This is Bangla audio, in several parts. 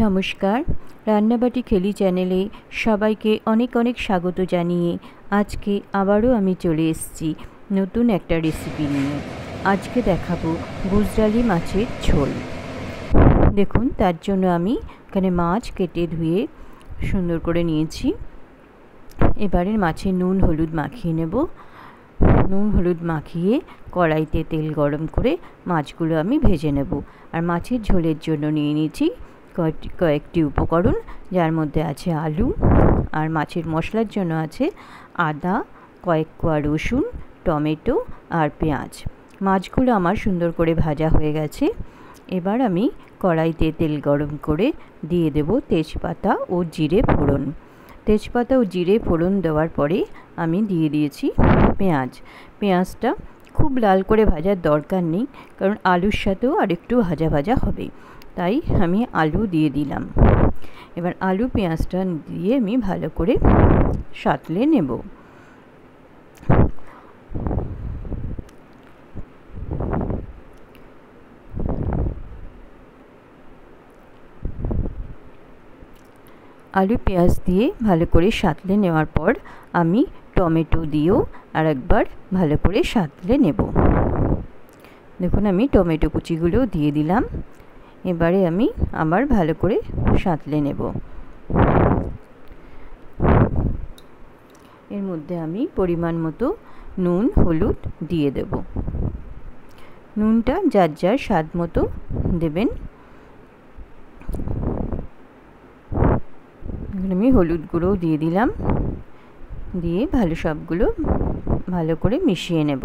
নমস্কার, রান্নাবাটি খেলি চ্যানেলে সবাইকে অনেক অনেক স্বাগত জানিয়ে আজকে আবারও আমি চলে এসেছি নতুন একটা রেসিপি নিয়ে। আজকে দেখাবো গুজরালি মাছের ঝোল। দেখুন, তার জন্য আমি এখানে মাছ কেটে ধুয়ে সুন্দর করে নিয়েছি। এবারে মাছে নুন হলুদ মাখিয়ে নেব। নুন হলুদ মাখিয়ে কড়াইতে তেল গরম করে মাছগুলো আমি ভেজে নেব। আর মাছের ঝোলের জন্য নিয়ে নিয়েছি কয়েকটি উপকরণ, যার মধ্যে আছে আলু, আর মাছের মশলার জন্য আছে আদা, কয়েক কোয়া রসুন, টমেটো আর পেঁয়াজ। মাছগুলো আমার সুন্দর করে ভাজা হয়ে গেছে। এবার আমি কড়াইতে তেল গরম করে দিয়ে দেব তেজপাতা ও জিরে ফোড়ন। তেজপাতা ও জিরে ফোড়ন দেওয়ার পরে আমি দিয়ে দিয়েছি পেঁয়াজটা খুব লাল করে ভাজার দরকার নেই, কারণ আলুর সাথেও আরেকটু ভাজা ভাজা হবে, তাই আমি আলু দিয়ে দিলাম। এবার আলু পেঁয়াজটা দিয়ে আমি ভালো করে সাঁতলে নেব। আলু পেঁয়াজ দিয়ে ভালো করে সাঁতলে নেওয়ার পর আমি টমেটো দিয়েও আরেকবার ভালো করে সাঁতলে নেব। দেখুন, আমি টমেটো কুচিগুলো দিয়ে দিলাম। এবারে আমি আবার ভালো করে সাঁতলে নেব। এর মধ্যে আমি পরিমাণ মতো নুন হলুদ দিয়ে দেব। নুনটা যার যার স্বাদ মতো দেবেন। আমি হলুদ গুঁড়ো দিয়ে দিলাম, দিয়ে সবগুলো ভালো করে মিশিয়ে নেব।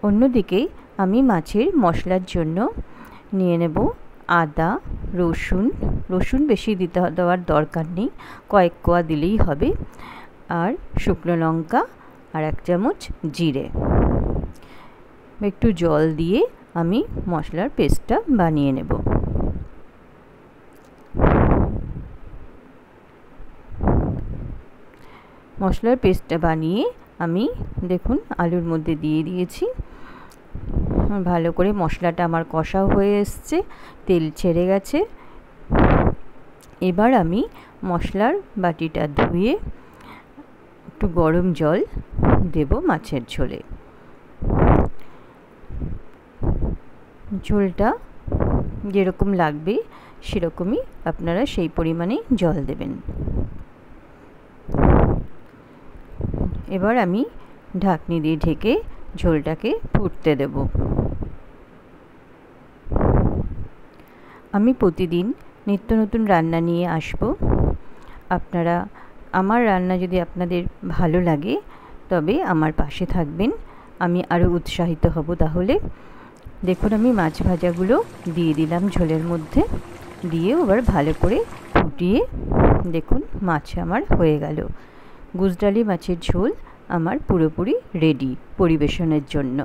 অন্যদিকে আমি মাছের মশলার জন্য নিয়ে নেব আদা, রসুন বেশি দেওয়ার দরকার নেই, কয়েক কোয়া দিলেই হবে, আর শুকনো লঙ্কা আর 1 চামচ জিরে। একটু জল দিয়ে আমি মশলার পেস্টটা বানিয়ে নেব। মশলার পেস্টটা বানিয়ে আমি দেখুন আলুর মধ্যে দিয়ে দিয়েছি। ভালো করে মশলাটা আমার কষাও হয়ে এসছে, তেল ছেড়ে গেছে। এবার আমি মশলার বাটিটা ধুয়ে একটু গরম জল দেব মাছের ঝোলে। ঝোলটা যেরকম লাগবে সেরকমই আপনারা সেই পরিমাণে জল দেবেন। এবার আমি ঢাকনি দিয়ে ঢেকে ঝোলটাকে ফুটতে দেব। আমি প্রতিদিন নিত্য নতুন রান্না নিয়ে আসব। আপনারা আমার রান্না যদি আপনাদের ভালো লাগে তবে আমার পাশে থাকবেন, আমি আরও উৎসাহিত হব। তাহলে দেখুন, আমি মাছ ভাজাগুলো দিয়ে দিলাম ঝোলের মধ্যে, দিয়ে এবার ভালো করে ফুটিয়ে দেখুন মাছ আমার হয়ে গেল। গুজরালি মাছের ঝোল আমার পুরোপুরি রেডি পরিবেশনের জন্য।